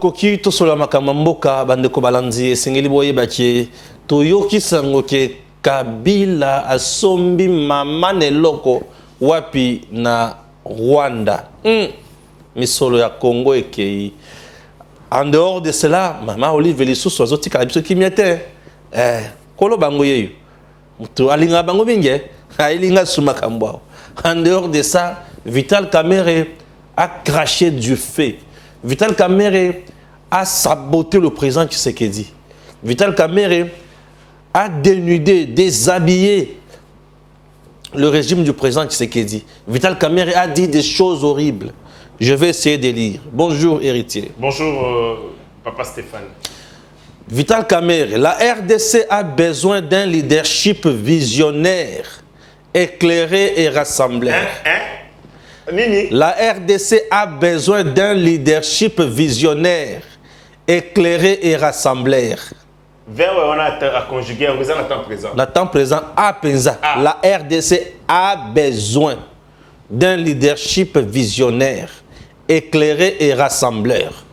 tokoki tosola makambo mboka bandeko balanzi esengeli boyeba ke toyoki sango ke Kabila asombi mama neloko wapi na Rwanda. Misolo ya Congo ekei. En dehors de cela, Mama Olive lisusu azoti kala biso kimiete. Kolo bango yeyo. Mutu alinga bango binge, alinga sumakambwa. En dehors de ça, Vital Kamerhe a craché du feu. Vital Kamerhe a saboté le président Tshisekedi. Vital Kamerhe a dénudé, déshabillé le régime du président Tshisekedi. Vital Kamerhe a dit des choses horribles. Je vais essayer de lire. Bonjour, héritier. Bonjour, Papa Stéphane. Vital Kamerhe, la RDC a besoin d'un leadership visionnaire, éclairé et rassembleur. Nini? La RDC a besoin d'un leadership visionnaire, éclairé et rassembleur. Vers on a à conjuguer en faisant le temps présent. Le temps présent a pensa. La RDC a besoin d'un leadership visionnaire, éclairé et rassembleur.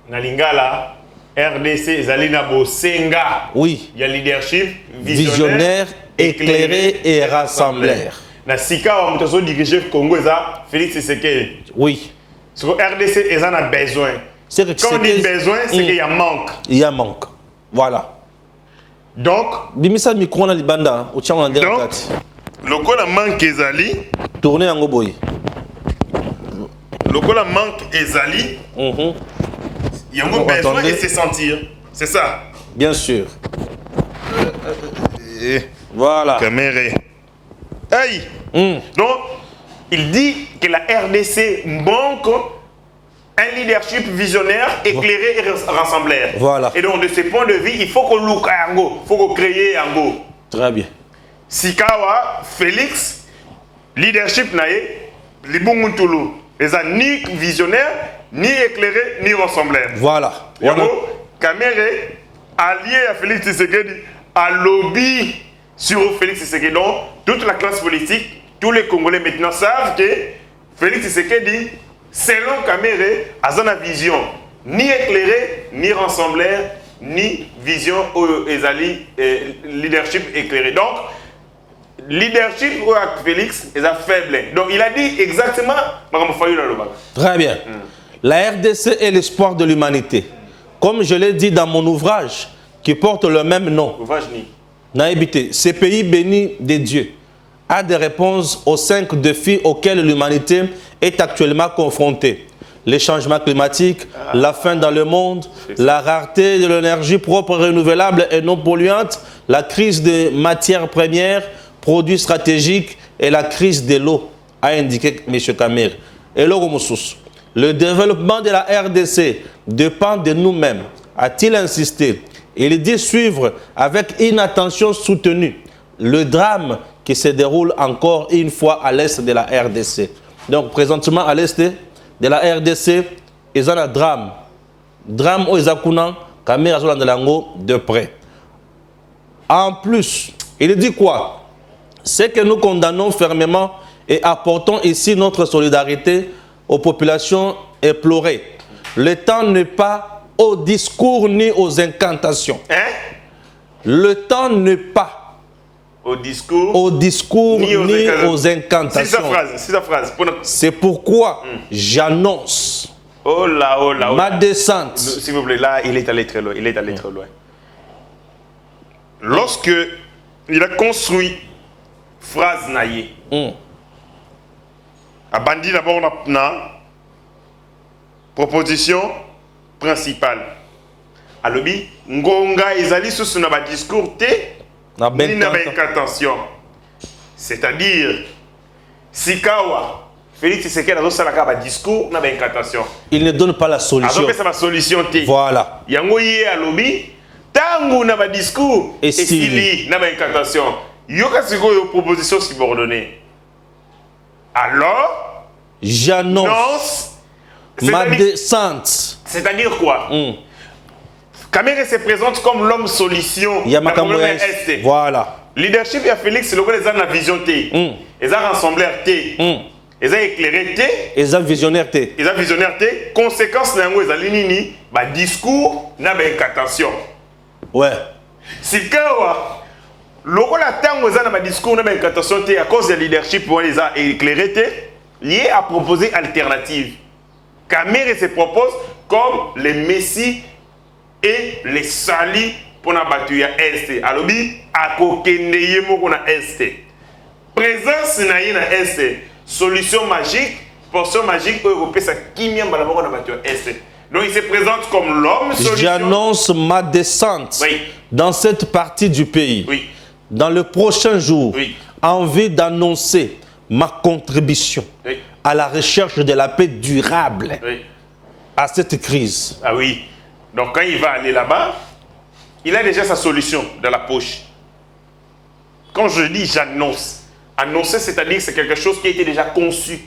Nalingala, RDC, Zalina Bosenga. Oui. Il y a leadership visionnaire, éclairé et rassembleur. Na Sika, on a dirigé Congo, Félix Tshisekedi. Oui. Ce que RDC, ils en ont besoin. Quand on dit besoin, c'est qu'il y a manque. Il y a manque. Voilà. Donc, Bimisa micro na libanda, au tchang en donc, le quoi la manque ezali, tourner en goboy. Le quoi la manque ezali, il y a un besoin de se sentir. C'est ça. Bien sûr. Voilà. Kamerhe. Aïe. Donc, il dit que la RDC manque un leadership visionnaire, éclairé et rassembleur. Voilà. Et donc, de ce point de vue, il faut qu'on look à Yango, il faut qu'on crée Yango. Très bien. Sikawa, Félix, leadership nae, Libunguntulu, ils sont ni visionnaire, ni éclairé, ni rassembleur. Voilà. Yango, Kamerhe, allié à Félix Tshisekedi, a lobby sur Félix Tshisekedi. Donc, toute la classe politique, tous les Congolais maintenant savent que Félix Tshisekedi, selon Kamerhe, a une vision ni éclairée, ni rassembleur, ni vision ezali leadership éclairé. Donc, leadership ou Félix est faible. Donc, il a dit exactement. Très bien. La RDC est l'espoir de l'humanité. Comme je l'ai dit dans mon ouvrage, qui porte le même nom. Ouvrage ni. Naïbité, ce pays béni de Dieu a des réponses aux 5 défis auxquels l'humanité est actuellement confrontée. Les changements climatiques, la faim dans le monde, la rareté de l'énergie propre, renouvelable et non polluante, la crise des matières premières, produits stratégiques et la crise de l'eau, a indiqué M. Kamerhe. Et le développement de la RDC dépend de nous-mêmes, a-t-il insisté. Il dit suivre avec une attention soutenue le drame qui se déroule encore une fois à l'est de la RDC. Donc, présentement, à l'est de la RDC, ils ont un drame. Drame aux Zakounan, Kamerhe Azolandelango de près. En plus, il dit quoi? C'est que nous condamnons fermement et apportons ici notre solidarité aux populations éplorées. Le temps n'est pas au discours ni aux incantations. Le temps n'est pas au discours ni aux incantations. C'est sa phrase. C'est pourquoi j'annonce ma descente. S'il vous plaît, là, il est allé très loin. Il est allé très loin. Lorsque il a construit phrase naïe, a bandi d'abord na proposition principale. Alobi, ngonga ezali sous na ba discours te ni na ba incantation. C'est-à-dire Sikawa Félix Tshisekedi a sala ka ba discours na ba incantation. Il ne donne pas la solution. Azopesa ba solution te. Voilà. Yango ye alobi tangu na ba discours et sili na ba incantation. Yoka sikoyo proposition subordonnée. Alors, j'annonce ma descente. C'est-à-dire quoi? Kamerhe se présente comme l'homme solution. Voilà. Leadership et Félix, c'est le gars qui a la vision T. Ils ont rassemblé T. Ils ont éclairé, ils ont visionnaire. ils ont visionnaire. Conséquence, ils ont nini, discours, n'a pas incantation. Ouais. Si quoi, le rôle à temps, ils ont un discours, n'a pas incantation, à cause de leadership, ils ont éclairé, lié à proposer alternative. Kamere se propose comme les messies et les salis pour la bataille Est. Alors, à kokende yemo qu'on a Est. Présence na Est. Solution magique, portion magique européenne, ça qui vient de la bataille Est. Donc, il se présente comme l'homme solution. J'annonce ma descente dans cette partie du pays. Oui. Dans le prochain jour, envie d'annoncer ma contribution à la recherche de la paix durable à cette crise. Ah oui. Donc quand il va aller là-bas, il a déjà sa solution dans la poche. Quand je dis j'annonce, annoncer c'est-à-dire que c'est quelque chose qui a été déjà conçu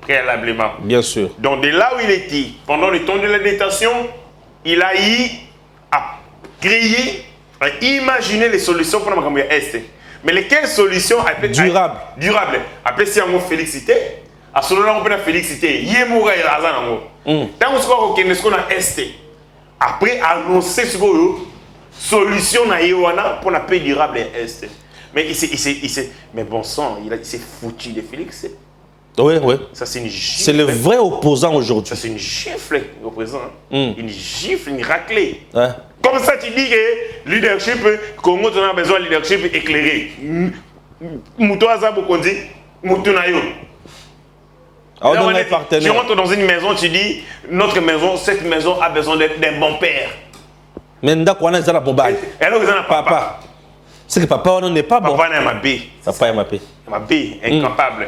préalablement. Bien sûr. Donc de là où il était, pendant le temps de la détention, il a eu à créer, à imaginer les solutions pour la Est. Mais lesquelles solutions durables. Durables. Après, si on félicité, à ce moment-là, on peut féliciter. Yémoura et Razan. Tant qu'on a Est. Après, annoncer ce solution pour la paix durable Est. Mais mais bon sang, il s'est foutu de Félix. Oui, oui. Ça, c'est une gifle. C'est le vrai opposant aujourd'hui. Ça, c'est une gifle, l'opposant. Une gifle, une raclée. Ouais. Comme ça, tu dis que leadership, Congo, tu as besoin de leadership éclairé. Moutou Azabo Kondi, Moutou Nayo. Tu rentres dans une maison, tu dis, notre maison, cette maison a besoin d'un bon père. Mais on a un bon bail. Et alors, ils ont un papa. C'est que papa n'est pas bon. Papa n'est pas bon. Papa est ma paix. Ma paix, incapable.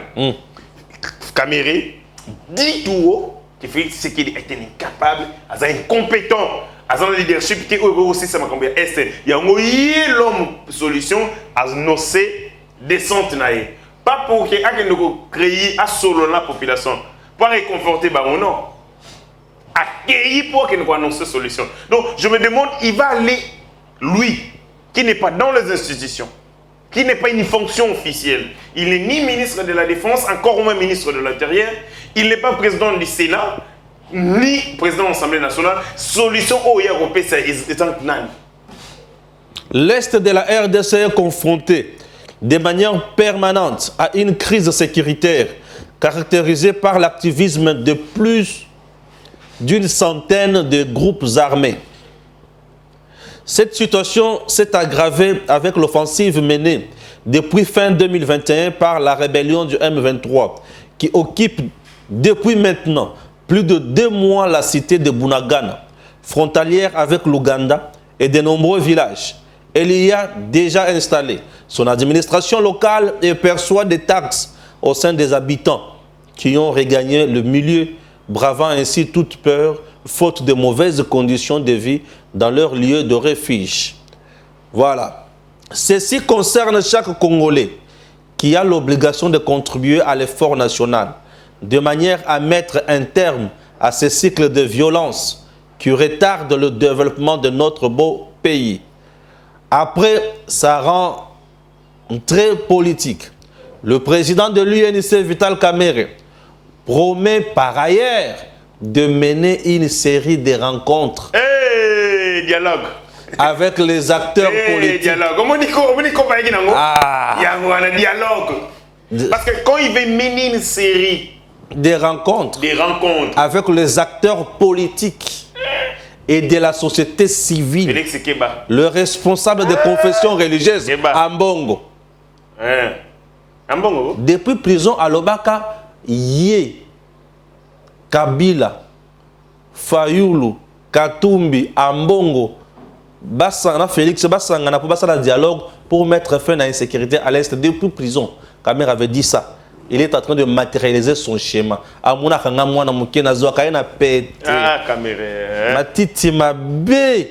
Caméré, dit tout haut, qui fait ce qu'il est incapable, incompétent. Dans le leadership, qui est aussi ça m'a combien est. Il y a un l'homme solution à nos descente naïe. Pas pour que nous créer à solo la population, pour réconforter bah non. Accueillir pour que nous annoncer solution. Donc je me demande, il va aller lui qui n'est pas dans les institutions, qui n'est pas une fonction officielle. Il n'est ni ministre de la Défense, encore moins ministre de l'Intérieur. Il n'est pas président du Sénat, ni président de l'Assemblée nationale. Solution au européen, c'est un nan. L'Est de la RDC est confronté de manière permanente à une crise sécuritaire caractérisée par l'activisme de plus d'une centaine de groupes armés. Cette situation s'est aggravée avec l'offensive menée depuis fin 2021 par la rébellion du M23 qui occupe depuis maintenant plus de 2 mois la cité de Bunagana, frontalière avec l'Ouganda et de nombreux villages. Elle y a déjà installé son administration locale et perçoit des taxes au sein des habitants qui ont regagné le milieu, bravant ainsi toute peur, faute de mauvaises conditions de vie dans leur lieu de refuge. Voilà. Ceci concerne chaque Congolais qui a l'obligation de contribuer à l'effort national, de manière à mettre un terme à ces cycles de violence qui retardent le développement de notre beau pays. Après, ça rend très politique. Le président de l'UNICEF, Vital Kamerhe, promet par ailleurs de mener une série de rencontres dialogue avec les acteurs politiques. Dialogue. Dialogue. Parce que quand il veut mener une série des rencontres avec les acteurs politiques et de la société civile, le responsable des confessions religieuses, Ambongo. Depuis prison à Lobaka, Yé, Kabila, Fayulu, Katumbi, Ambongo, Bassana Félix, Bassangana pour passer le dialogue pour mettre fin à l'insécurité à l'Est depuis prison. Kamer avait dit ça. Il est en train de matérialiser son schéma. Amuna kanga mwana mukena zo kaina pete. Ah Kamere. Matiti mabe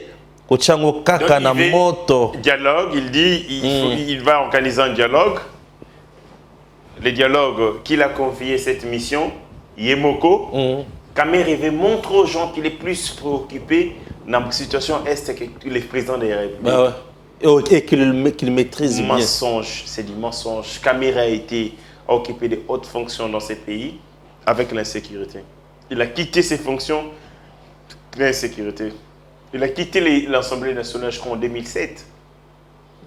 kochango kaka na moto. Dialogue, il dit il va organiser un dialogue. Le dialogue qu'il a confié cette mission, Yemoko. Kamere montre aux gens qu'il est plus préoccupé dans la situation Est que les présidents des Républiques. Bah ouais. Et qu'il maîtrise bien. Mensonge, c'est du mensonge. Kamere a été a occupé de hautes fonctions dans ces pays avec l'insécurité. Il a quitté ses fonctions l'insécurité. Il a quitté l'Assemblée nationale, je crois, en 2007.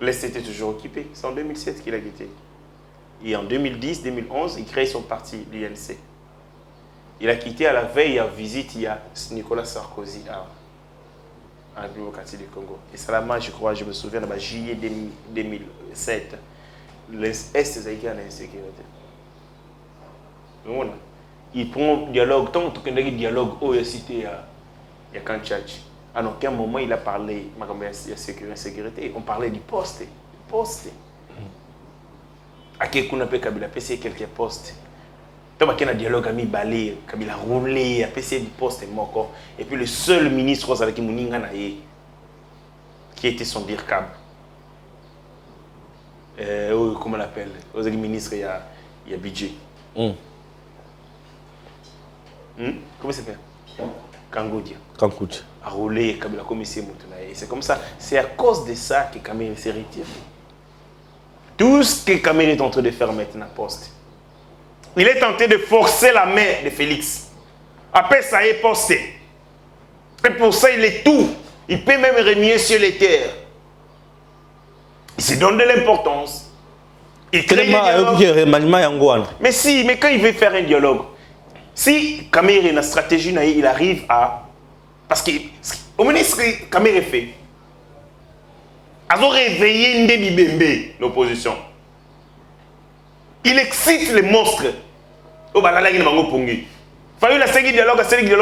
L'Est était toujours occupé. C'est en 2007 qu'il a quitté. Et en 2010-2011, il crée son parti, l'UNC. Il a quitté à la veille, en visite, il y a Nicolas Sarkozy en République du Congo. Et Salama, je crois, je me souviens, en juillet 2007, l'Est est en insécurité. Il prend dialogue, tant que tu as dialogue, il y a cité, il y a Kanchach. À aucun moment, il a parlé de sécurité. On parlait du poste. À quel coup on peut Kabila PC quelques postes. Tant qu'il y a un dialogue ami balé, Kabila roulé, a PC du poste moko. Et puis le seul ministre qui était son DIRCAB. Comment on l'appelle? Le ministre, il y a budget. Comment ça s'appelle? Kangoudia. A roulé, Kabila commissaire Moutouna. Et c'est comme ça. C'est à cause de ça que Kamere s'est retiré. Tout ce que Kamere est en train de faire maintenant, poste. Il est tenté de forcer la main de Félix. Après ça, il est posté. Et pour ça, il est tout. Il peut même remuer sur les terres. Il se donne de l'importance. Il crée un dialogue. Mais si, mais quand il veut faire un dialogue, si Kamere a une stratégie, il arrive à... Parce que, au ministre, Kamere fait. Ils ont réveillé Ndé Bibembe, l'opposition. Il excite les monstres. Oh, bah là, il y a un pongi. Fallu la série dialogue,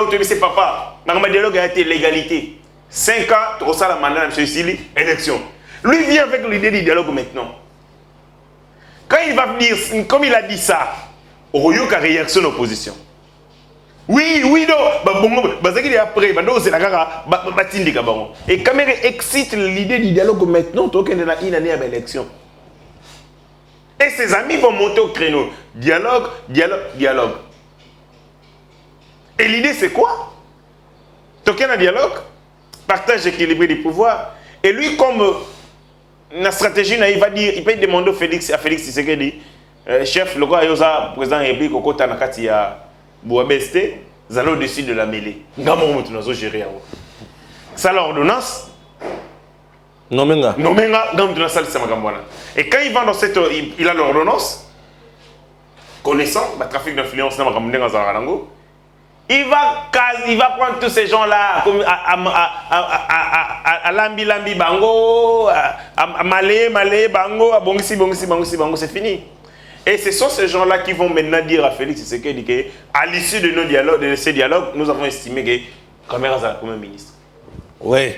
tu sais, c'est papa. Dans le dialogue a été l'égalité. 5 ans, tu reçois la mandat de M. Sili, élection. Lui vient avec l'idée du dialogue maintenant. Quand il va dire, comme il a dit ça, Royo a réaction de l'opposition. Oui, non, après, et Kamere excite l'idée du dialogue maintenant, tant qu'il y a une année à l'élection. Et ses amis vont monter au créneau. Dialogue. Et l'idée, c'est quoi? Tant qu'il y a un dialogue, partage équilibré du pouvoir. Et lui, comme la stratégie, il va dire, il peut demander à Félix Tshisekedi, chef, le roi Yosa, président de la République, au côté de la Bouabeste, ils allaient au-dessus de la mêlée. Ça, l'ordonnance. Nomenga. Et quand il va dans cette. Il a l'ordonnance, connaissant le trafic d'influence dans il va prendre tous ces gens-là à Lambi Bango, à Malé Bango, à Bongsi, c'est fini. Et ce sont ces gens-là qui vont maintenant dire à Félix Tshisekedi qu'à l'issue de ces dialogues, nous avons estimé que Kamere est le Premier ministre. Oui.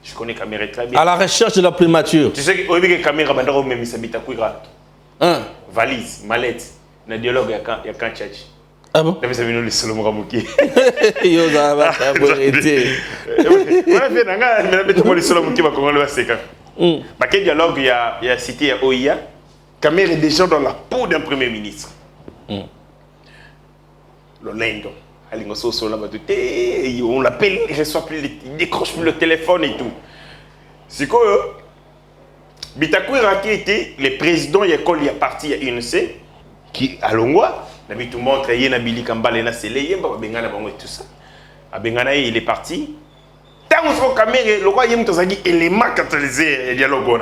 Je connais Kamere très bien. À la recherche de la primature. Tu sais que Kamere a même mis Bitakuira. Valise, mallette. Dans le dialogue, il y a Kanchach. Ah bon? Il y a le Solomon Ramouki. Yo, ça va arrêter. Le Solomon Ramouki va commencer à se faire. Dans quel dialogue il y a cité OIA? Kamere est déjà dans la peau d'un premier ministre. L'Olendo. On l'appelle, il reçoit plus, il décroche plus le téléphone et tout. C'est quoi? Bitakuira qui était le président de l'école, il y a parti à UNC, qui à Longwa, tout le monde il y a Nabili Kambale, il y a tout ça. À Bengana, il est parti. Tant que Kamere, le roi Yem Tozagi, élément catalysé, dialogue.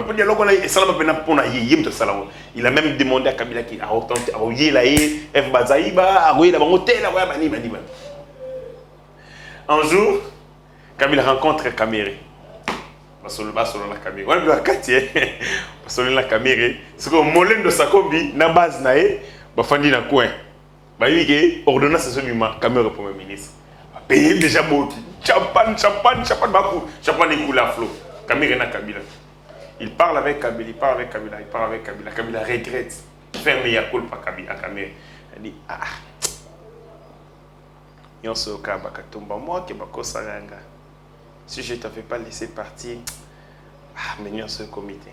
Il a même demandé à Kabila qui a autenté, à Oyelaye, F. Bazaïba, à Oyela Bangote, à Bani. Un jour, Kabila rencontre Kamere. Parce que la Kamere. On a dit parce que la Kamere, c'est que Molen de Sakombi, na base nae, bafandi na coin. Bah oui que ordonnance ce moment, Kamere Premier ministre. Payer déjà beaucoup. Champagne, il coule à flot. Kamere na Kabila. Il parle avec Kabila, Kabila regrette. Ferme Yakoul par Kabila. Il dit, si je ne t'avais pas laissé partir, mais il y a ce comité.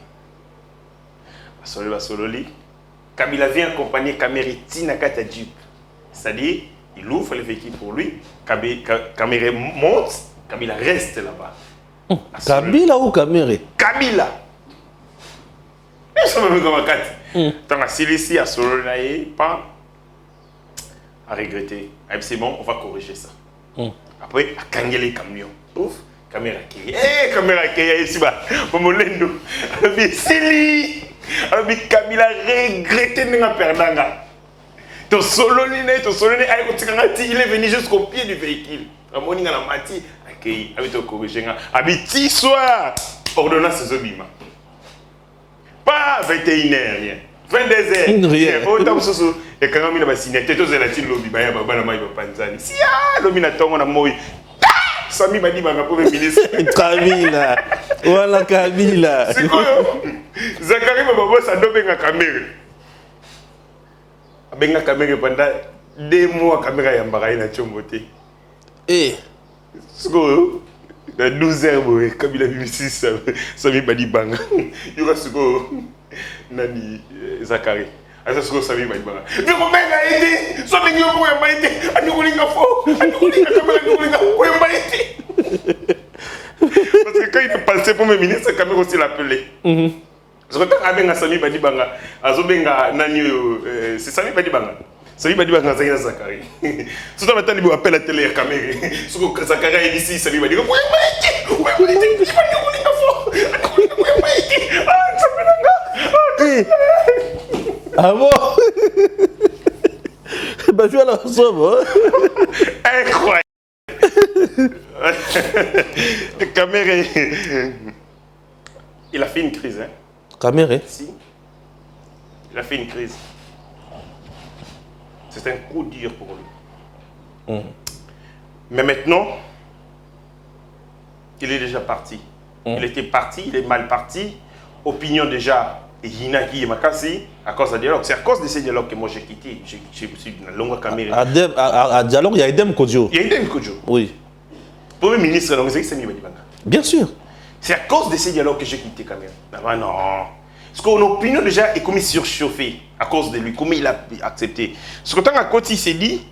Kabila vient accompagner Kamere Tinakata Jeep. C'est-à-dire, il ouvre le véhicule pour lui. Kamere monte, Kabila reste là-bas. Kabila ou Kamere? Kabila. ça me comme Makati. Tant à Silisi, à Solonae, pas à regretter. C'est bon, on va corriger ça. Après, à Kangele camion. Ouf, caméra qui. Caméra qui est ici bas. Momolendo. Mais Sili. Avec Kabila regretté de perdanga. Ton Soloni, il est venu jusqu'au pied du véhicule. Ramoni na mati, accueilli, avec ton corrigé. Habiti soir, ordonnance Zobima. Pas 21h, rien. 22h, rien. Autant soso. Et quand on a signé, tu es là, tu lobby, bah, bah, bah, Panzani. Si, ah, l'homme n'a pas mon amour. Sami m'a dit, bah, ma pauvre ministre. Kabila. Voilà Kabila. C'est quoi, Zakari m'a dit, ça doit être une caméra. Benga caméra pendant 2 mois, caméra yambara na chombote. Eh. Siko, dans 12 heures, Kabila Bimisi, Sami Badi Banga. Il y a Siko, Nani, Zakari. Asa Siko, Sami Badi Banga. Mais comment il a été? Soit bien pour un maïté, à nous rouler un faux, à nous rouler un caméra, à nous rouler un maïté. Parce que quand il est passé pour mes ministres, la caméra aussi l'appelait. Je crois que Sami Badi Banga, Azobenga Nani, c'est Sami Badi Banga. Sami Badi Banga, c'est Zakari. Tout le temps, il appelle la télé à la caméra. Ce que Zakari est ici, Sami Badi Banga. Ah bon? Bah, je suis à la somme. Incroyable. La caméra, il a fait une crise, hein? Caméra? Si. Il a fait une crise. C'est un coup dur pour lui. Mais maintenant, il est déjà parti. Il était parti, il est mal parti. Opinion déjà, Yinaki et Makasi, à cause de dialogue. C'est à cause de ces dialogues que moi j'ai quitté. J'ai suis dans la longue caméra. À dialogue, il y a Edem Kodjo. Il y a Edem Kodjo. Oui. Premier ministre, donc c'est Sami Badi Banga. Bien sûr. C'est à cause de ces dialogues que j'ai quitté quand même. Ah non. Parce qu'on opinion déjà est comme surchauffé à cause de lui, comment il a accepté. Ce que tant à côté il s'est dit,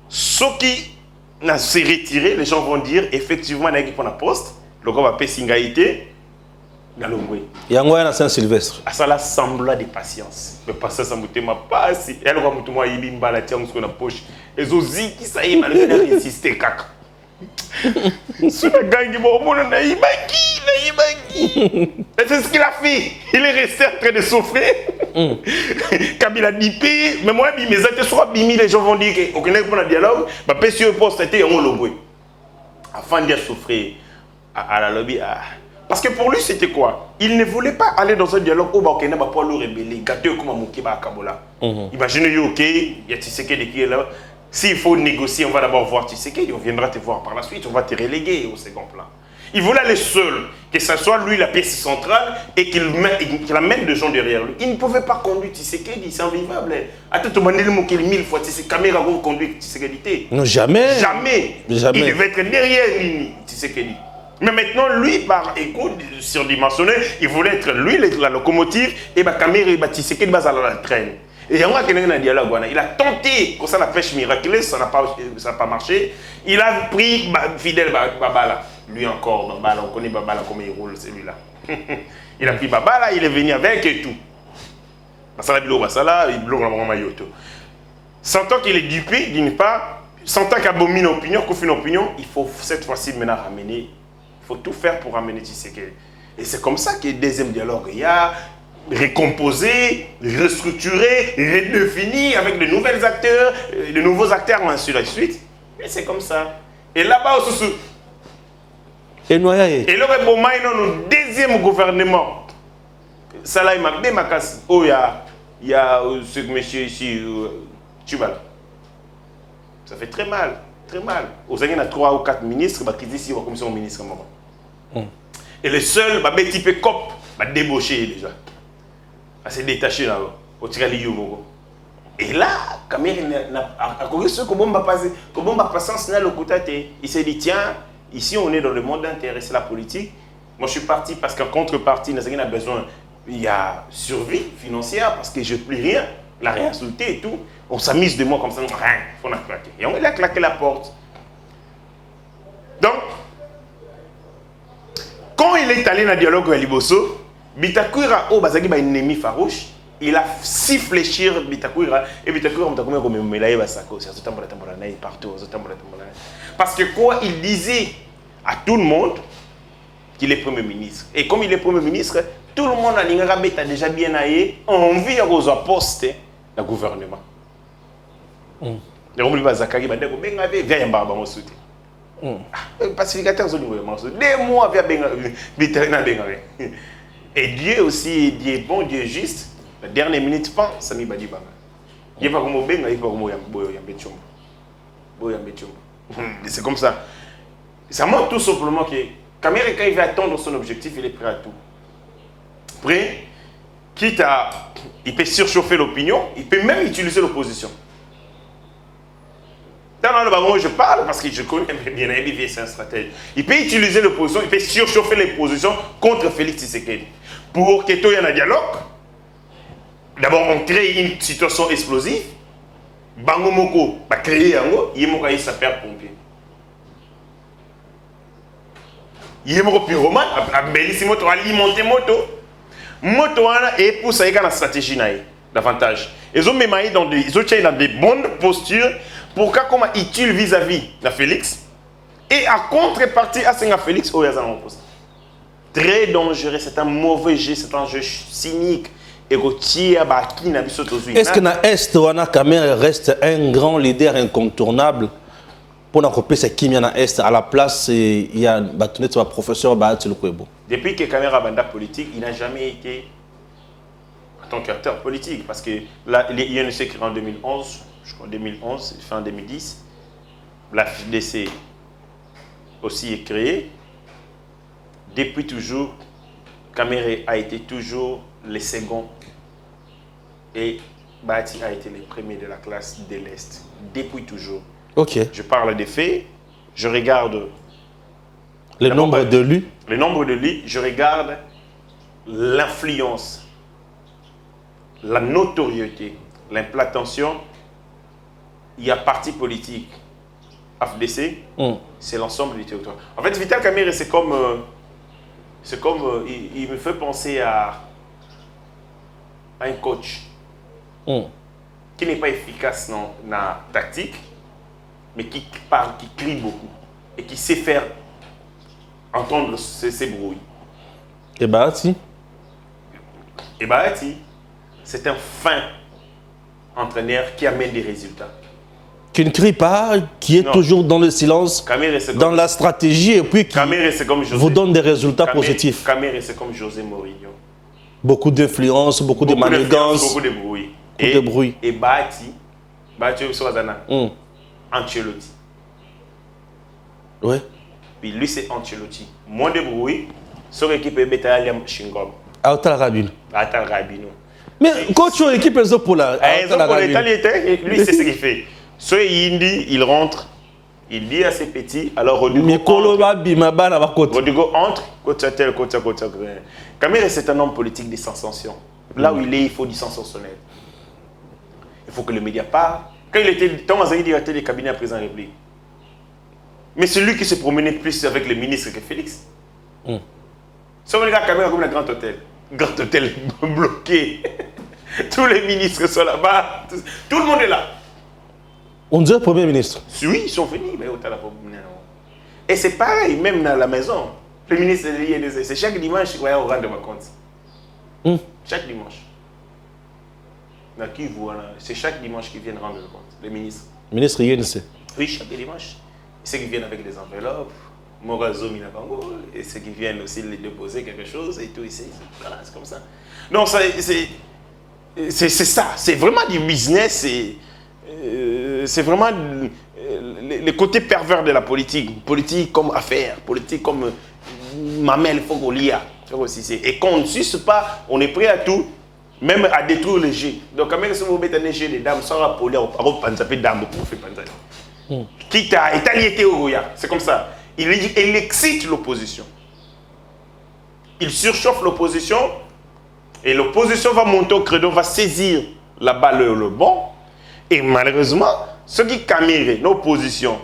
ce qui s'est retiré, les gens vont dire effectivement il y a pour la poste, le gars va payer Singaïté, Galongwe. Il y a un Saint-Sylvestre. À ça là semblant de patience. Mais pas ça, ça me téma pas si. Elle va me tomber il bimba la tienne sur la poche. Et Zozi qui ça y est, malgré la résister caca. C'est le gars qui m'a dit, c'est ce qu'il a fait. Il est resté en train de souffrir. Kabila dipé, mais moi, mes actes soit bimi, les gens vont dire qu'on est pour le dialogue, ma PCE poste était en lobby. Afin de souffrir à la lobby. Parce que pour lui, c'était quoi? Il ne voulait pas aller dans un dialogue où on va pouvoir le rebeller, gâter comme un moukiba à Kabola. Imaginez, ok, il y a Tshisekedi qui est là. S'il faut négocier, on va d'abord voir Tshisekedi, on viendra te voir par la suite, on va te reléguer au second plan. Il voulait aller seul, que ce soit lui la pièce centrale et qu'il amène des gens derrière lui. Il ne pouvait pas conduire Tshisekedi, c'est invivable. Attends, tu m'as dit 1000 fois, Tshisekedi, caméra vont conduire Tshisekedi. Non, jamais. Jamais. Il devait être derrière Tshisekedi. Mais maintenant, lui, par écoute surdimensionné, il voulait être lui la locomotive et la caméra, Tshisekedi va à la traîne. Et il y a un dialogue, il a tenté, comme ça la pêche miraculeuse, ça n'a pas marché. Il a pris Fidel Babala, lui encore, Babala, on connaît Babala comment il roule celui-là. Il a pris Babala, il est venu avec et tout. Basala Bilo Basala, il bloque la mayoto. Sentant qu'il est dupé, d'une part, sentant qu'il abomine l'opinion, qu'il fait une opinion, il faut cette fois-ci maintenant ramener, il faut tout faire pour ramener Tshisekedi. Et c'est comme ça que le deuxième dialogue, il y a récomposer, restructurer, redéfinir avec de nouveaux acteurs, de nouveaux acteurs, ainsi de suite. Et c'est comme ça. Et là-bas aussi, et là, le deuxième gouvernement, ça là, il m'a bien macassé. Oh, il y a ce monsieur ici, Tubal. Ça fait très mal, très mal. Aux années, il y a 3 ou 4 ministres qui disent ici, la commission ministre. Et le seul, il type COP, il débauché déjà. Il s'est détaché là, au Tirali Yogo. Et là, quand même, à cause de ce qu'on va passer, comment va passer dans le côté, il s'est dit tiens, ici on est dans le monde intéressé la politique. Moi je suis parti parce qu'en contrepartie, on a besoin, il y a survie financière parce que je ne plus rien, la réinsulté et tout. On s'amuse de moi comme ça, rien, il faut la claquer. Et on a claqué la porte. Donc, quand il est allé dans le dialogue à Liboso, Bitakwira, oh, bazaki ba ennemi farouche. Il a si fléchir Bitakwira. Et Bitakwira, on a comme Melaye Basako. C'est partout. Parce que quoi, il disait à tout le monde qu'il est Premier ministre. Et comme il est Premier ministre, tout le monde a déjà bien envie de poster le gouvernement. Donc, il Zakari, pacificateur, des mois, et Dieu aussi, Dieu est bon, Dieu est juste. La dernière minute, pas, ça m'a dit banga. Il n'y a pas comme benga, il n'y a pas comme c'est comme ça. Ça montre tout simplement que Kamere, quand il veut atteindre son objectif, il est prêt à tout. Prêt, quitte à. Il peut surchauffer l'opinion, il peut même utiliser l'opposition. Dans le moment où je parle, parce que je connais bien Aimé, c'est un stratège. Il peut utiliser l'opposition, il peut surchauffer l'opposition contre Félix Tshisekedi. Pour que tout y ait un dialogue, d'abord on crée une situation explosive. Bango Moko va créer un mot, il y a sapeur pompier. Il y a un pyromane, il a alimenté moto. Moto et pour ça, il y a une stratégie davantage. Ils ont même dans des bonnes postures pour comment ils vis-à-vis de Félix et à contrepartie à Félix au très dangereux, c'est un mauvais jeu, c'est un jeu cynique. Est-ce que na Est wana Kamere reste un grand leader incontournable pour n'accomplir ce qui vient na Est à la place il y a un professeur Bahati Lukwebo. Depuis que Kamere a banda politique, il n'a jamais été en tant qu'acteur politique parce que là il y a une qui en 2011, je crois 2011, fin 2010, la FDC aussi est créée. Depuis toujours, Kamere a été toujours les seconds et Bahati a été les premiers de la classe de l'Est, depuis toujours. Ok. Je parle des faits, je regarde le nombre de lits. Le nombre de lits, je regarde l'influence, la notoriété, l'implantation. Il y a parti politique, AFDC, c'est l'ensemble du territoire. En fait, Vital Kamerhe, c'est comme il me fait penser à un coach qui n'est pas efficace dans la tactique, mais qui parle, qui crie beaucoup et qui sait faire entendre ses bruits. Et Bahati, c'est un fin entraîneur qui amène des résultats. Qui ne crie pas, qui est toujours dans le silence, dans la stratégie et puis qui vous donne des résultats positifs. Kamere, c'est comme José Mourinho. Beaucoup d'influence, beaucoup de manigances. Beaucoup de bruit. Et Bahati, Ancelotti. Oui. Puis lui, c'est Ancelotti. Moins de bruit, son équipe est Betaliam Shingom. Atal Rabino. Mais coach de l'équipe est pour la. Lui, c'est ce qu'il fait. Soit il rentre, il dit à ses petits, alors Rodrigo entre, côté. Kamere, c'est un homme politique des sensations. Là où il est, il faut du sensationnel. Il faut que le média parle. Quand il était dans les cabinets à président République, mais c'est lui qui se promenait plus avec les ministres que Félix. Si on regarde Kamere comme le Grand Hôtel bloqué. Tous les ministres sont là-bas. Tout le monde est là. On dirait Premier ministre. Oui, ils sont venus. Et c'est pareil, même dans la maison. Le ministre, c'est chaque dimanche, on rend de compte. Chaque dimanche. C'est chaque dimanche qu'ils viennent rendre compte, les ministres. Ministre Yense. Oui, chaque dimanche. Ceux qui viennent avec des enveloppes, Morazo Minabango, et ceux qui viennent aussi les déposer quelque chose, et tout ici. Voilà, c'est comme ça. Donc, c'est ça. C'est vraiment du business. C'est vraiment le côté pervers de la politique. Politique comme affaire, politique comme mamelle, fogolia. Et quand on ne suce pas, on est prêt à tout, même à détruire le jeu. Donc, quand même, si vous mettez un jeu de dames, sans rappeler, on va pas dames, pour faire panzali. Quitte à étalier au Goya, c'est comme ça. Il excite l'opposition. Il surchauffe l'opposition et l'opposition va monter au credo, va saisir la balle le bon. Et malheureusement, ceux qui Kamere, l'opposition,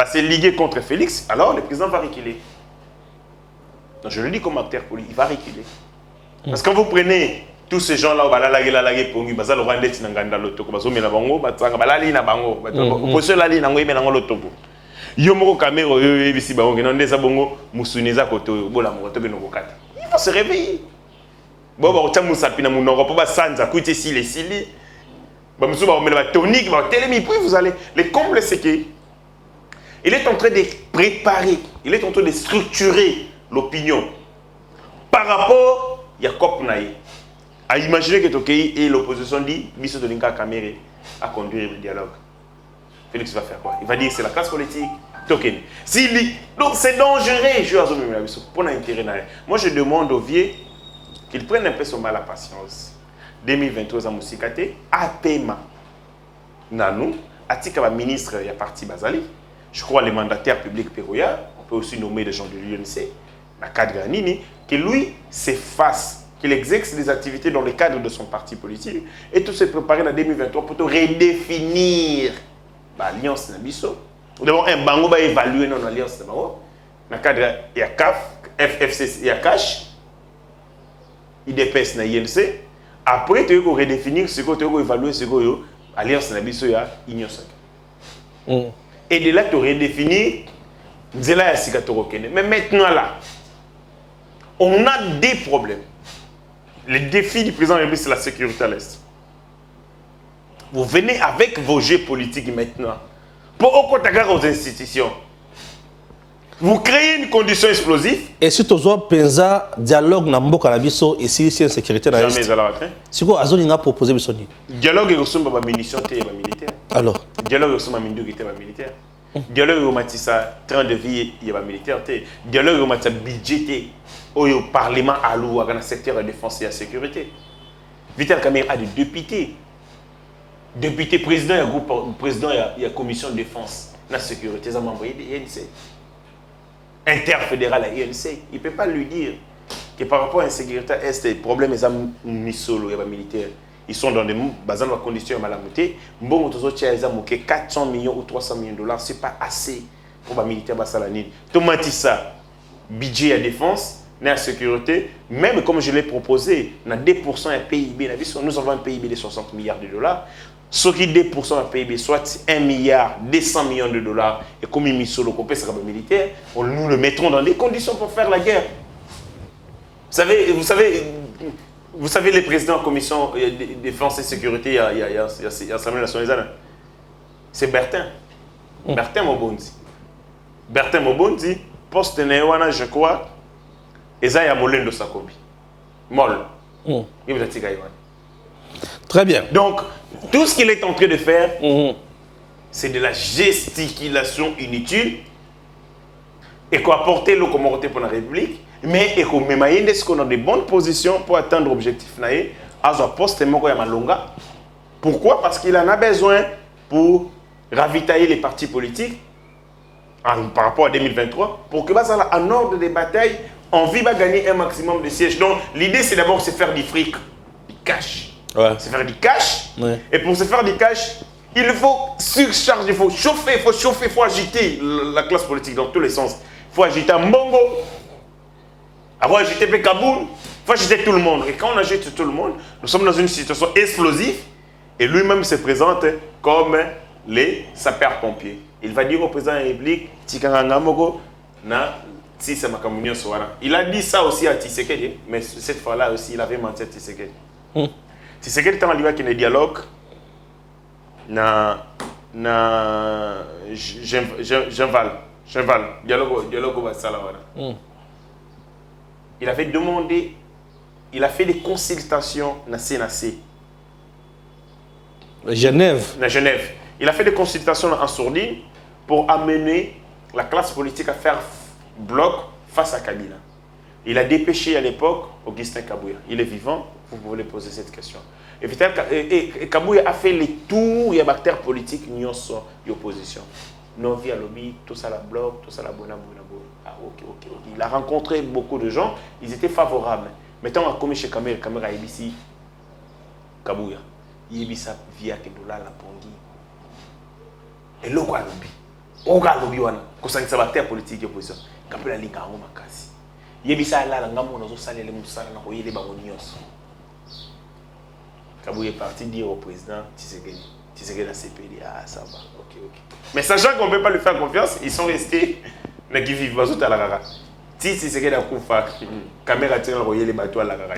c'est ligué contre Félix, alors le président va reculer. Donc je le dis comme acteur politique, il va reculer. Parce que quand vous prenez tous ces gens-là, opposition il faut se réveiller. Bon, vous allez. Le comble, c'est que il est en train de préparer, il est en train de structurer l'opinion par rapport à Jacob Naï. À imaginer que Tokei et l'opposition dit Bisso de Linka Kamere à conduire le dialogue. Félix va faire quoi? Il va dire que c'est la classe politique. Tokei. Donc c'est dangereux, pour l'intérêt. Moi je demande aux vieux qu'ils prennent un peu son mal à patience. 2023 à Moussikate, à Pema, Nanou, Atika ministre, il y a parti Bazali. Je crois les mandataires publics Péroya, on peut aussi nommer des gens de l'UNC, la cadre Nini, que lui s'efface, qu'il exerce des activités dans le cadre de son parti politique et tout se préparer en 2023 pour redéfinir l'alliance Nabiso. D'abord, un bango va évaluer notre alliance dans le cadre il y a CAF, FFC, il y a CASH, IDPS, INC. Après, tu vas redéfinir ce que tu vas évaluer, ce que l'alliance Nabiso, il y a Union Sacrée. Et de là, tu redéfinis, mais maintenant là, on a des problèmes. Le défi du président de la République, c'est la sécurité à l'Est. Vous venez avec vos jeux politiques maintenant pour au aux institutions. Vous créez une condition explosive. Et si tu as pensa dialogue na mboka na biso et si c'est sécurité na jamais à c'est quoi Azoni n'a proposé bisoni. Dialogue et ressources ba munitions et ba militaire. Alors. Dialogue et ressources mindu qui était ba militaire. Dialogue au matissa train de vie il y a ba militaire té. Dialogue au matissa budget au parlement à l'ou dans le secteur de la défense et de la sécurité. Vital Kamerhe a des députés. Député président il y a groupe président il y a commission de défense la sécurité ça membre de l'INC. Interfédéral à l'INC, il ne peut pas lui dire que par rapport à l'insécurité est les problèmes ils sont militaires. Ils sont dans des conditions malamutées. Bon, ils 400 millions ou 300 millions de dollars, ce n'est pas assez pour les militaires basalanines. Tomati ça, budget à défense, à sécurité, même comme je l'ai proposé, on a 2% à PIB, nous avons un PIB de 60 milliards de dollars. Ce qui 2% à PIB, soit 1 milliard, 200 millions de dollars, et comme il mis sur le compé militaire, nous le mettrons dans les conditions pour faire la guerre. Vous savez les présidents de la commission de défense et sécurité, il y a l'Assemblée nationale, c'est Bertin. Bertin Mobondi. Bertin Mobondi, poste Néwana, je crois, et ça, il y a Molendo Sakobi. Mol. Il vous a dit Très bien. Donc, tout ce qu'il est en train de faire, c'est de la gesticulation inutile et qu'on a porté le communauté pour la République, mais et qu'on met qu'on a de bonnes positions pour atteindre l'objectif. À un poste, pourquoi? Parce qu'il en a besoin pour ravitailler les partis politiques par rapport à 2023, pour que en ordre de bataille, on vit gagner un maximum de sièges. Donc, l'idée, c'est d'abord se faire du fric, du cash. Ouais. Se faire du cash. Ouais. Et pour se faire du cash, il faut surcharger, il faut chauffer, il faut agiter la classe politique dans tous les sens. Il faut agiter Mbongo, il faut agiter Kaboul, il faut agiter tout le monde. Et quand on agite tout le monde, nous sommes dans une situation explosive et lui-même se présente comme les sapeurs-pompiers. Il va dire au président de la République, il a dit ça aussi à Tshisekedi, mais cette fois-là aussi, il avait menti à Tshisekedi. Tshisekedi est arrivé avec un dialogue dialogue au Salawara. Il avait demandé, il a fait des consultations dans CNAC. Genève. Il a fait des consultations en sourdine pour amener la classe politique à faire bloc face à Kabila. Il a dépêché à l'époque Augustin Kabouya. Il est vivant, vous pouvez lui poser cette question. Et Kabouya a fait les tours, il y a acteurs politiques, ils sont en opposition. Non, via lobby, tout ça la bloc, tout ça la bonne. Ah, ok. Il a rencontré beaucoup de gens, ils étaient favorables. Maintenant, on a commis chez Kamere a ici Kabouya. Il y a via Kedola la Pongi. Et là, on a lobby. On a lobby, on a acteurs politiques d'opposition. Kabouya a linga makasi. Yebisa la ngamo nazo salele musala na koyele bango nyonso. Kabou est parti dire au président Tshisekedi à CPD, ah ça va, ok. Mais sachant qu'on ne peut pas lui faire confiance, ils sont restés dans qui vivent bazou à la rara. Si Tshisekedi a koufa, caméra tire le les bateaux à la rara.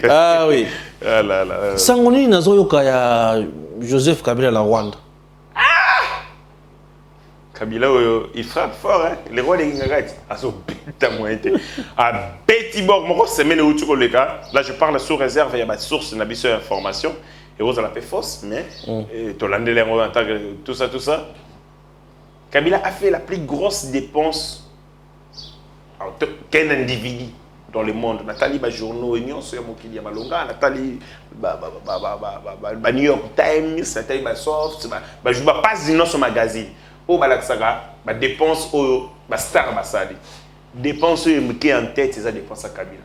Ah oui. Ah là là. Sangoni nazoyoka ya Joseph Kabila la Rwanda. Kabila, il frappe fort, hein. Les rois de Gingagati, à son bête à moitié. À Betibor, mon semaine où tu le cas. Là, je parle sous réserve, il y a ma source, une habitude d'information. Et vous la paix fausse, mais tout l'année, tout ça. Kabila a fait la plus grosse dépense qu'un individu dans le monde. Nathalie, journaux, Union, sur Mokili Malonga, Nathalie, New York Times, Nathalie, Soft, je ne pas dire sur magazine. Au Balaksaga, dépense au Star Bassadi. Dépense qui en tête, c'est ça dépense à Kabila.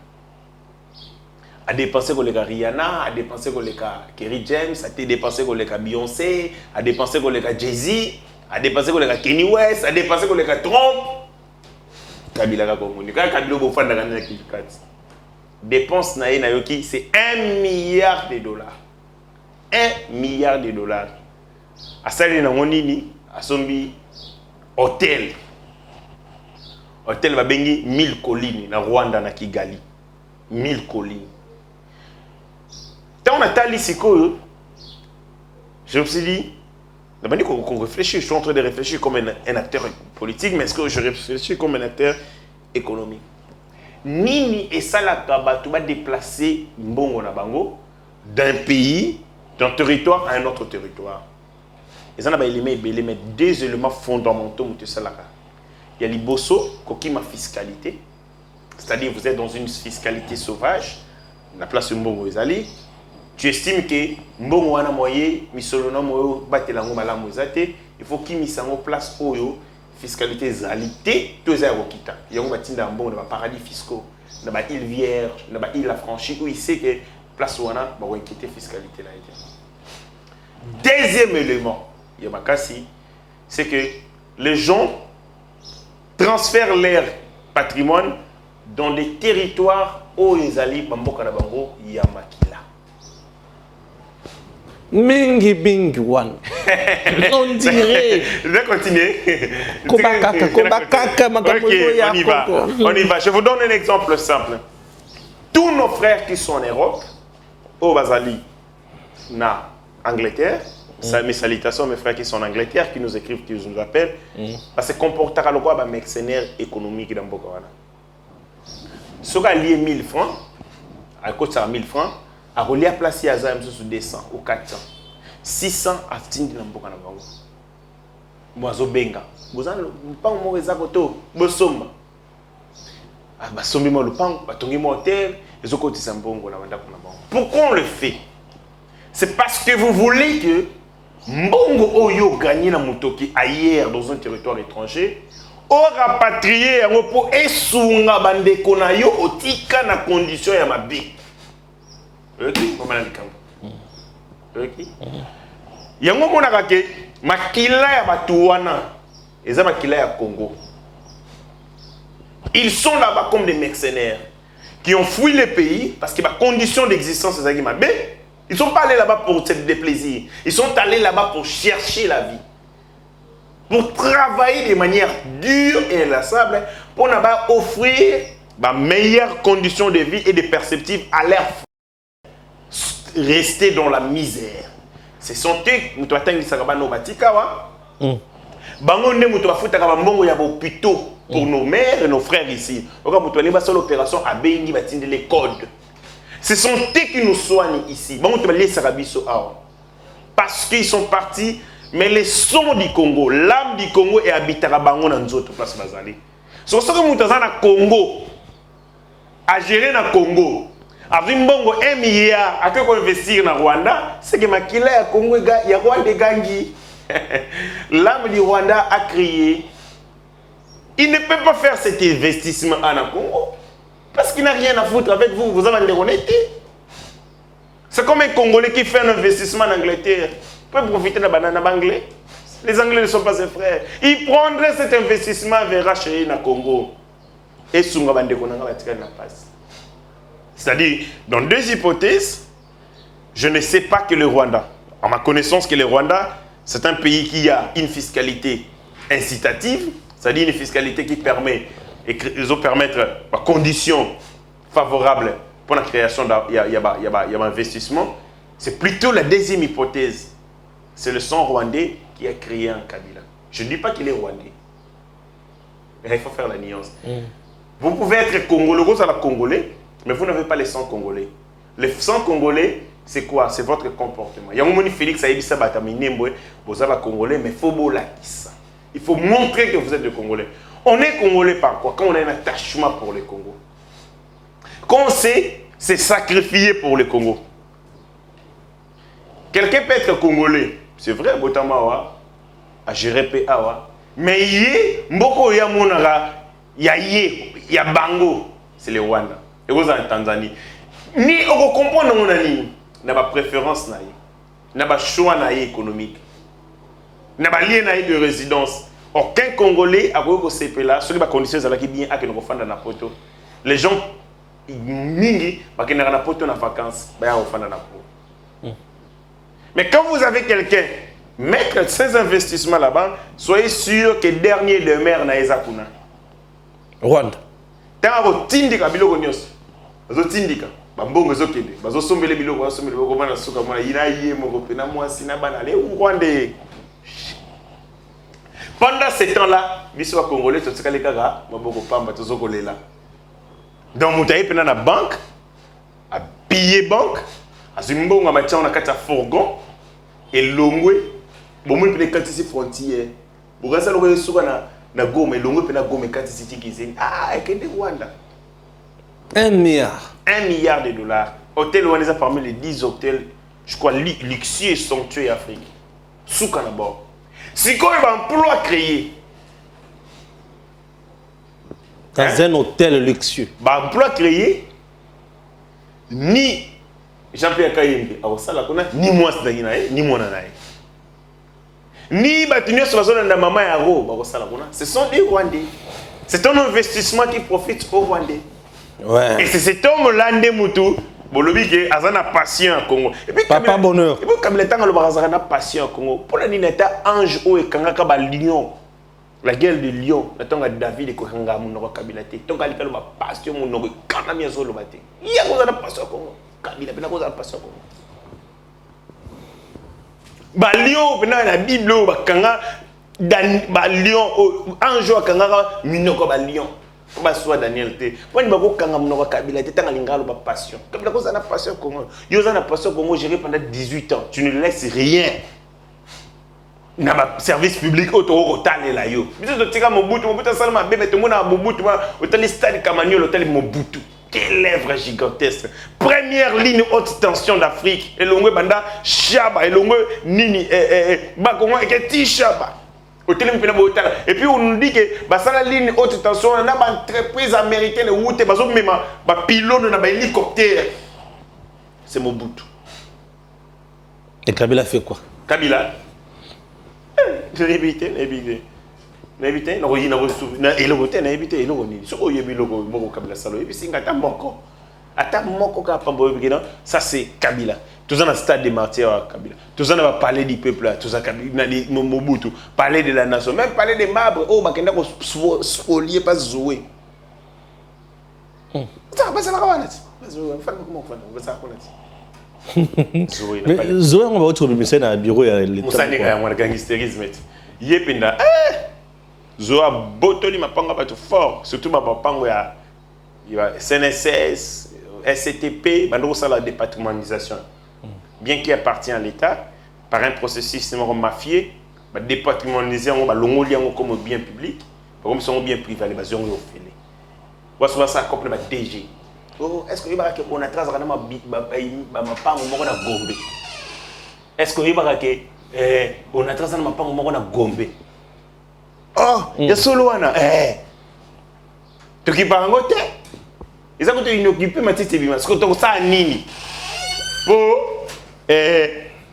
A dépensé pour les gars Rihanna, a dépensé pour les gars Kerry James, a dépensé pour les gars Beyoncé, a dépensé pour les gars Jay-Z, a dépensé pour les gars Kanye West, a dépensé pour les gars Trump. Kabila a communiqué. Kabila a fait la dépense naïki, c'est $1 milliard. $1 milliard. À ça, il y a à Sombi, hôtel va bengi 1000 collines na Rwanda na Kigali. 1000 collines. Quand on a tali siko, je me suis dit, qu'on réfléchit, je suis en train de réfléchir comme un acteur politique, mais est-ce que je réfléchis comme un acteur économique? Nini et ça la kaba tu vas déplacer mbongo na bango d'un pays, d'un territoire à un autre territoire. Et ça, il y a deux éléments fondamentaux. Il y a l'iboso, qui ma fiscalité. C'est-à-dire vous êtes dans une fiscalité sauvage. La place Mbongo Ezali. Tu estimes que Mbongo wana moye, misolona moyo, batelango malamu ezate. Il faut qu'il mise en place oyo fiscalité ezalité. Tout ça est il y a un batinda Mbongo dans paradis fiscaux, dans la île Vierge, dans la île affranchie où il sait que place wana va inquiéter fiscalité là. Deuxième élément. Yamakasi, c'est que les gens transfèrent leur patrimoine dans des territoires où ils allaient Bamboka na Bango Yamakila. Mingi Bing One. On dirait. Je vais continuer. Kobakaka, on y va. Je vous donne un exemple simple. Tous nos frères qui sont en Europe, au Bazali, na Angleterre, mes salutations, mes frères qui sont en Angleterre, qui nous écrivent, qui nous appellent, parce que comporter à l'eau, mercenaire économique dans Bokawana. Ce qui a lié 1000 francs, à côté de 1000 francs, à relier à placer à Zam sur 200 ou 400. 600 à Tindi dans Bokawana. Moi, je benga. Vous avez pas un mauvais agoto, Bosomba. Ah, Basombi mo le pan, Batongi mo hôtel, les autres côtés Sambongo, la Wanda Kunabon. Pourquoi on le fait? C'est parce que vous voulez que Mbongo Oyo gagne na Mutoki ailleurs dans un territoire étranger, ou rapatrier pour esunga bande konayo otika na condition ya mabe. Ok, comment on dit? Ok. Yango monaka ke makila ya batuwana, eza makila ya Congo. Ils sont là-bas comme des mercenaires qui ont fui le pays parce que ma condition d'existence est ça mabe. Ils ne sont pas allés là-bas pour se déplaisir. Ils sont allés là-bas pour chercher la vie. Pour travailler de manière dure et inlassable. Pour offrir de meilleures conditions de vie et de perspectives à leur rester dans la misère. Ce sont eux qui nous attendent no batikawa. Bangonde muto afutaka mbongo ya hôpitaux pour nos mères et nos frères ici. Donc muto ali ba seule opération a bengi batinde les codes. Ce sont eux qui nous soignent ici. Parce qu'ils sont partis, mais les sons du Congo, l'âme du Congo est habitée à Bango dans d'autres places. C'est pour ça que nous sommes au Congo, à gérer le Congo, avec $1 milliard, à quoi investir dans Rwanda, c'est que Makila Congo, il y a Rwanda Gangi. L'âme du Rwanda a crié. Il ne peut pas faire cet investissement en Congo. Parce qu'il n'a rien à foutre avec vous, vous avez l'honnêteté. C'est comme un Congolais qui fait un investissement en Angleterre. Vous pouvez profiter de la banane anglais. Les Anglais ne sont pas ses frères. Ils prendraient cet investissement vers acheter le Congo. Et c'est-à-dire, dans deux hypothèses, je ne sais pas que le Rwanda, à ma connaissance que le Rwanda, c'est un pays qui a une fiscalité incitative, c'est-à-dire une fiscalité qui permet, et ils ont permettre des conditions favorables pour la création d'un investissement. C'est plutôt la deuxième hypothèse. C'est le sang rwandais qui a créé un Kabila. Je ne dis pas qu'il est rwandais. Mais il faut faire la nuance. Vous pouvez être congolais, vous êtes congolais, mais vous n'avez pas le sang congolais. Le sang congolais, c'est quoi? C'est votre comportement. Il y a un moment où Félix a dit ça, vous êtes congolais, mais il faut ça. Il faut montrer que vous êtes des Congolais. On est Congolais par quoi? Quand on a un attachement pour le Congo. Quand on sait se sacrifier pour le Congo. Quelqu'un peut être Congolais. C'est vrai, Botamawa, à Jérépe-Awa. Mais il y a il y a Bango, c'est le Rwanda. Et vous en Tanzanie. Ni on comprend non nani, n'a pas préférence naïe, n'a pas choix naïe économique, n'a pas lien naïe de résidence. Aucun Congolais a voulu que ces pays-là, ceux qui ont conditions qui bien à que nous refondons dans poto. Les gens mingi, parce qu'ils n'ont pas poto en vacances, ben on refondent dans poto. Mais quand vous avez quelqu'un mettre ces investissements là-bas, soyez sûr que dernier demeure na ezakuna. Rwanda. Tant que tindika biloko nyos. Bazo tindika. Bambongo zokende. Bazo sombele biloko, bazo sombele biloko bana suka mona ina yé moko pena mwasi na bana le Rwanda. Pendant ce temps-là, biso ba congolais totika le kaka maboko pamba tozokolela. Donc mutaye pena na banque, a piller banque, azimbongo matia on a kata fourgon et longwe. Bon moi pena kati ci frontière. Bugasa lo suka na Goma, longo pena Goma kati ci tikizeni. Ah, ekende Rwanda. 1 milliard. 1 milliard de dollars. Hôtel Rwanda parmi les 10 hôtels, je crois, luxueux et somptueux Afrique. Souka na bord. Si quoi il va emploi créé dans un hôtel luxueux. Bah emploi créé ni Jean-Pierre Kayembe, ni moi ni moi ni Batinio sur la zone de maman et Aro, ce sont des Rwandais. C'est un investissement qui profite aux Rwandais. Ouais. Et c'est cet homme-là, Ndemoutou, Bolobi, qui a un patient au Congo. Et puis, Papa bonheur. Et puis, comme le temps, le Barazana a patient au Congo. Pour la Nineta, Ange ou et Kangaka Lion. La guerre de Lyon, le temps de David et Kohanga, mon Kabilate. Tant qu'à l'école, ma passion, mon nom, quand la mienne le matin. Il y a une passion au Congo. Kabila, il y a une passion au Congo. Lion, la Bible, Kanga, Lion, Ange ou Kangaka, Minoko Lion. Soit Daniel T. Quand il va au Kanga Kabila, tu as une passion. Kabila, tu as une passion au Congo. Tu as une passion au Congo géré pendant 18 ans. Tu ne laisses rien. Il y a un service public auto-rotal et là. Tu as Mobutu, Mobutu Salma, bébé, tout le monde a Mobutu, hôtel Stade Kamaniol, hôtel Mobutu. Quelle lèvre gigantesque. Première ligne haute tension d'Afrique. Et l'ongue banda Chaba, et l'ongue Nini, Bakongo, et Tichaba. Et puis on nous dit que la ligne haute tension, on a une entreprise américaine où tu as un pilote d'un hélicoptère. C'est Mobutu. Et Kabila fait quoi? Kabila je l'ai évité, il a évité, ça c'est Kabila. Tous dans le stade des martyrs à Kabila. Tous on va parler du peuple là, tous Mobutu, parler de la nation, même parler des marbres. Oh, bakenda ko spolier pas jouer. Ça va ça va mais Zoé, on va retrouver le dans le bureau et l'état. Moussa Nega, on a gangsterisme. Yepinda, Zoé a botoli ma panga pas tout fort, surtout ma panga il y a CNSS, SCTP, la départementalisation. Bien qu'il appartient à l'État, par un processus mafieux, départementaliser comme bien public, comme son bien privé, les bases ont fait. Voilà ça complet DG. Oh, est-ce que on a trace ma pango moko na Gombe? Est-ce que on a trace ma pango moko na Gombe? Oh, ya solo wana to ki bango te. Ils ont été inoccupés ma tête bima. Est-ce que to ça nini? Pour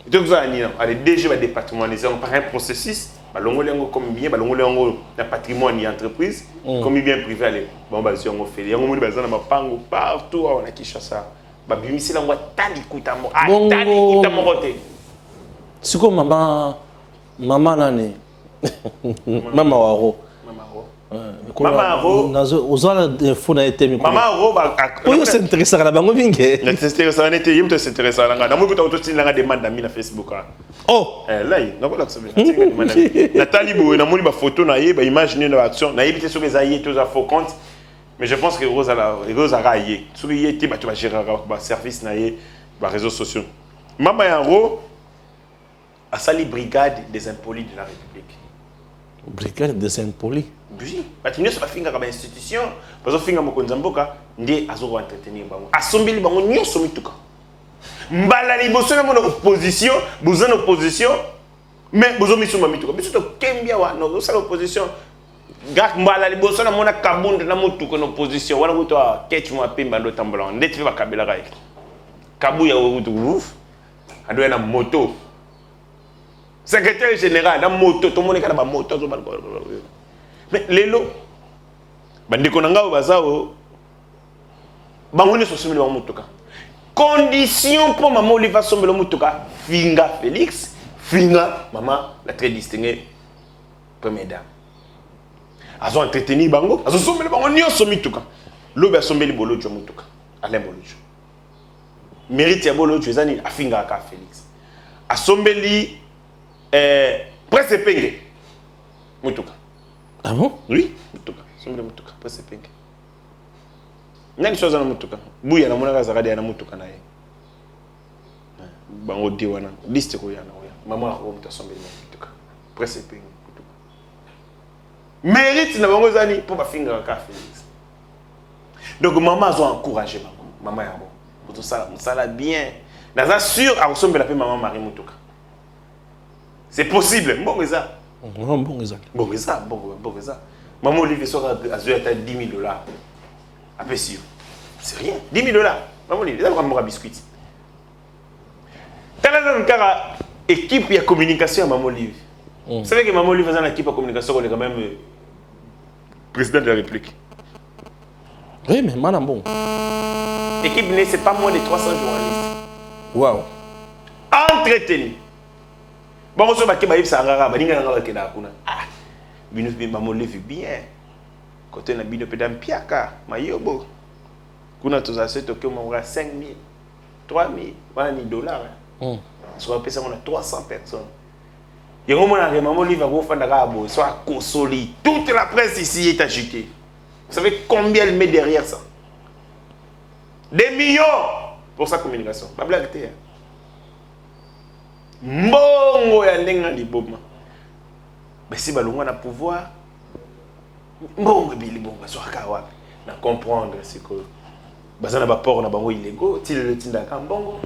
donc ça nini. Allez, DG va départementaliser par un processus balongoli yango comme bien balongoli yango na patrimoine et entreprise comme bien privé allez bon bazio yango fait yango moni bazana mapango partout on a Kinshasa babimisi lango tali kutamo tali kutamo côté siko mama nani mama waro Mama Aro ozala info na etemi Mama Aro oyo s'intéresse à bango mingi na s'intéresse à nete yimto s'intéresse à nga na mo kuta otosi nga demande na mi na Facebook oh là na ko la sabe na talibo na moni ba photo na ye ba image na action na yebite so les aïe tous à faux compte mais je pense que Rosa raillé so ye ti ba tu va gérer ba service na ye ba réseaux sociaux Mama Aro a sali brigade des impolis de la République brigade des impolis oui bati nyonso bafinga ka ba institution bazo finga mokonzi mboka ndiye azoko entretenir bango asombeli bango nyonso mituka mbala liboso na mona opposition bozana opposition mais bozo misuma mituka biso to kembia wa no sala opposition gak mbala liboso na mona kabunda na mutuka na opposition wana kuto ketch mo pemba ndo tambola ndeti ba kabela kai kabu ya wutu roof ado na moto secrétaire général na moto to mona kana ba moto zo ba mais lelo bandiko nangao bazao bangone so somelo ba mutuka condition pour maman Oliva sombelo mutuka finga Félix finga maman la très distinguée première dame azo entretenir bango azo sombelo bango nyonso mituka lobe asombeli bolojo mutuka Alain Bolojo mérite ya bolojo ezani afinga ka Félix asombeli presse penge mutuka. Ah bon? Oui, mutuka. Sombele mutuka, presse penge. Nani choza na mutuka. Buya na mona kazakadi na mutuka na ye. Bango di wana. Liste ko yana oya. Mama ko muta sombele mutuka. Presse penge mutuka. Mérite na bango zani pour ba finga ka Félix. Donc maman a encouragé bango. Maman ya bon. Pour ça la bien. Naza sûr a sombela pe maman Marie mutuka. C'est possible. Bon ça. Bon ça. Maman Olivier sera à 10 000 $. Après sûr. C'est rien. 10 000 $. Maman Olivier, ça va me biscuit. Quand on a une équipe de communication à Maman Olivier. Vous savez que Maman Olivier a une équipe de communication, on est quand même président de la République. Oui, mais madame bon. L'équipe, c'est pas moins de 300 journalistes. Waouh. Entretenu. Bon, on se bat que ça rara, bah ninga ngala kena kuna. Ah, bino Maman Olivier bien. Côté na bino pedam piaka, mayobo. Kuna toza se toke mo 5 000, 3 000, voilà ni dollars. Soit on a 300 personnes. Et au moment où Maman Olivier va vous faire d'arabo, soit consolé, toute la presse ici est agitée. Vous savez combien elle met derrière ça? Des millions pour sa communication. La blague était. Mbongo ya ndenga liboma. Mais si balongo na pouvoir, mbongo bili bonga so ka wapi. Na comprendre c'est que bazana ba port na bango illégaux, ti le tinda ka mbongo.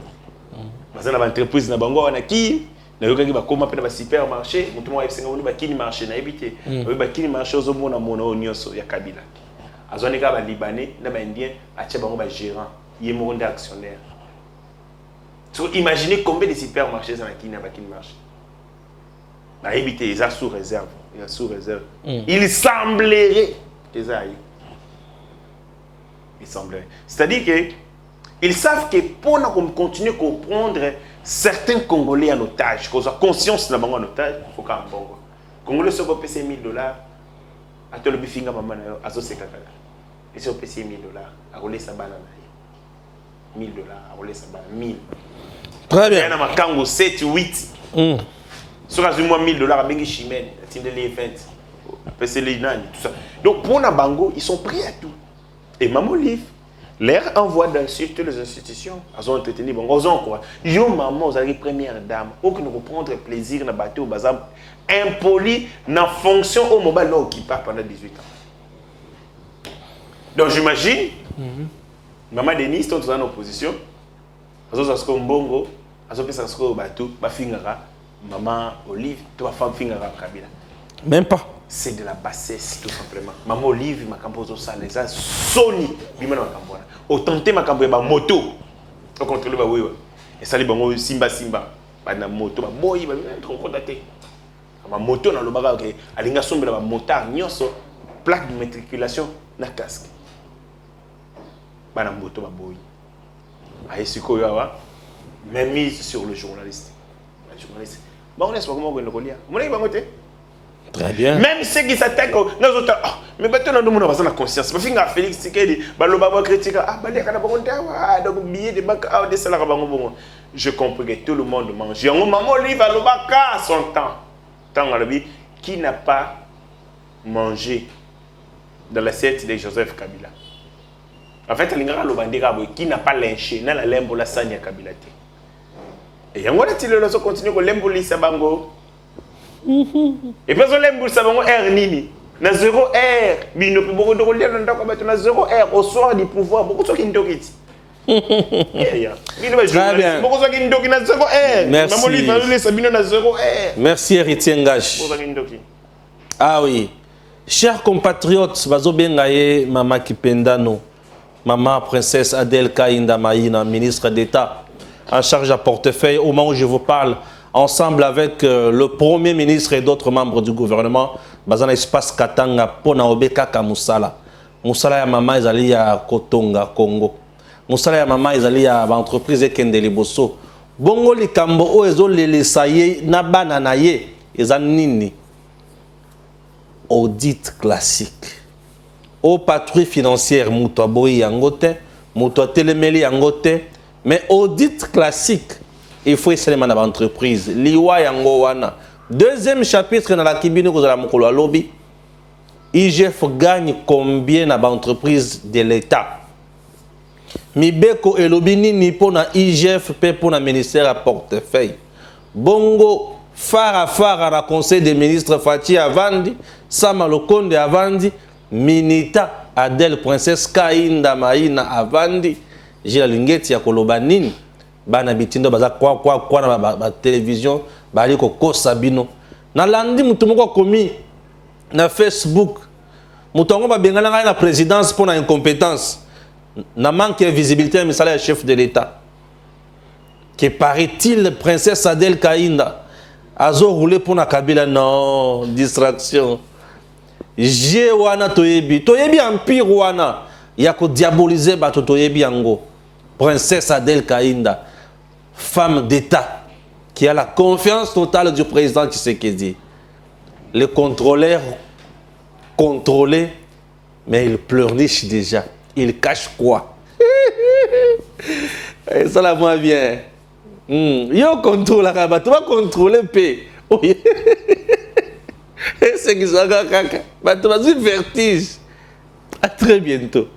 Bazana ba entreprise na bango wana ki na yokaki ba koma pe na ba supermarché, mutu mo FCNga woni ba kini marché na ebité. Ba kini marché ozo mona mona onyoso ya Kabila. Azoni ka ba libanais na ba indien ache bango ba gérant, yemo nda actionnaire. So, imaginez combien de supermarchés dans la Kini marché. La éviter, ils sont sous réserve. Ils sont sous réserve. Il semblerait qu'ils aillent. Il semblerait. C'est-à-dire que ils savent que pour continuer à comprendre certains Congolais en otage, qu'on soit conscience de la en otage, il faut qu'un bon. Congolais sont payés 1 000 $. À tout le bifinga maman à zo sekaka. Ils sont payés 1 000 $. À rouler sa banane. 1 000 $. À rouler sa banane. 1000. Très bien. Il y a un kango 7, 8. Sur un $1 000 à Bengi Chimène, à Tinde Lévent, à PC Lénani, tout ça. Donc pour na bango, ils sont prêts à tout. Et Maman Olive leur envoie sur toutes les institutions. Elles ont entretenu bango. Elles ont quoi? Yo maman, vous avez première dame. Aucun ne reprendre plaisir na bateau au bazar. Impoli na fonction au mobile non occupé pendant 18 ans. Donc j'imagine, Maman Denis, tout en opposition. Elles ont ce mbongo. Azo pesa sko bateau ba fingara Maman Olive to ba femme fingara Kabila même pas c'est de la bassesse tout simplement. Maman Olive makambo zo sala ça soni bimana makambo na autant makambo ba moto au contrôle ba wewe et sali bango simba ba na moto ba boyi ba trop contacté ma moto na lobaka ke alinga sombela ba motard nyonso plaque d'immatriculation na casque bana moto ba boyi ay sikoyo awa même mise sur le journaliste bon on laisse pas comment on kolia mon ba ngote très bien même ceux qui s'attaquent nos autres mais bato na ndumuna bazana conscience ba finga Félix Tshisekedi baloba ba critique ah baleka na bango ntawa donc billet de banque a de salaire bango bongo je comprends que tout le monde mange yango maman lui va lobaka son temps tant arabi qui n'a pas mangé dans l'assiette de Joseph Kabila. En fait, qui n'a pas lynché, n'a la lembo la sanya Kabila. Et yango la tile loso continue ko lembo li sabango. Et puis on lembo sabango R nini. Na 0 R, bino pe boko ndoko lia ndako ba na 0 R au soir du pouvoir, boko so ki ndokiti. Très bien. Merci héritier Ngash. Ah oui. Chers compatriotes, Bazo Bengaye, Mama Kipendano, Maman Princesse Adel Kainda Maïna, ministre d'État, en charge à portefeuille, au moment où je vous parle, ensemble avec le Premier ministre et d'autres membres du gouvernement, Bazana Espace Katanga, Pona Obeka Kamoussala. Moussala ya Mama Ezali ya Kotonga, Congo. Moussala ya Mama Ezali ya entreprise Ekende Liboso. Bongo likambo o ezo lelesaye na banana ye ezanini. Audit classique. Au patrouille financière, Moutoua Boyi Yangote, Moutoua Télémeli Yangote, mais audit classique, il faut essayer de l'entreprise. Liwa Yango Wana. Deuxième chapitre dans la Kibino de la Mokolo Lobby. IGF gagne combien dans l'entreprise de l'État? Mibeko et Lobini ni pour na IGF, pour na ministère à portefeuille. Bongo. Phare à la conseil des ministres Fatih Avandi, Sama Lokonde Avandi, Minita Adel Princesse Kainda Maïna Avandi, Gila Lingeti ya Kolobanini, Bana Bitindo Baza kwa na ba télévision, Bali Koko Sabino. Na landi mutumoko komi na Facebook, mutongo ba bengana na présidence pour na incompétence, na manque de visibilité mais salaire chef de l'État. Que paraît-il Princesse Adel Kainda Azo roulé pour na Kabila, non, distraction. J'ai wana toyebi empire wana yako diaboliser bato toyebi yango. Princesse Adel Kainda, femme d'État qui a la confiance totale du président Tshisekedi. Le contrôleur contrôlé, mais il pleurniche déjà. Il cache quoi? Et ça la moi bien. Yo contrôle la kaba, tu vas contrôler paix. Et c'est qui ça kaka. Bah tu vas vertige. À très bientôt.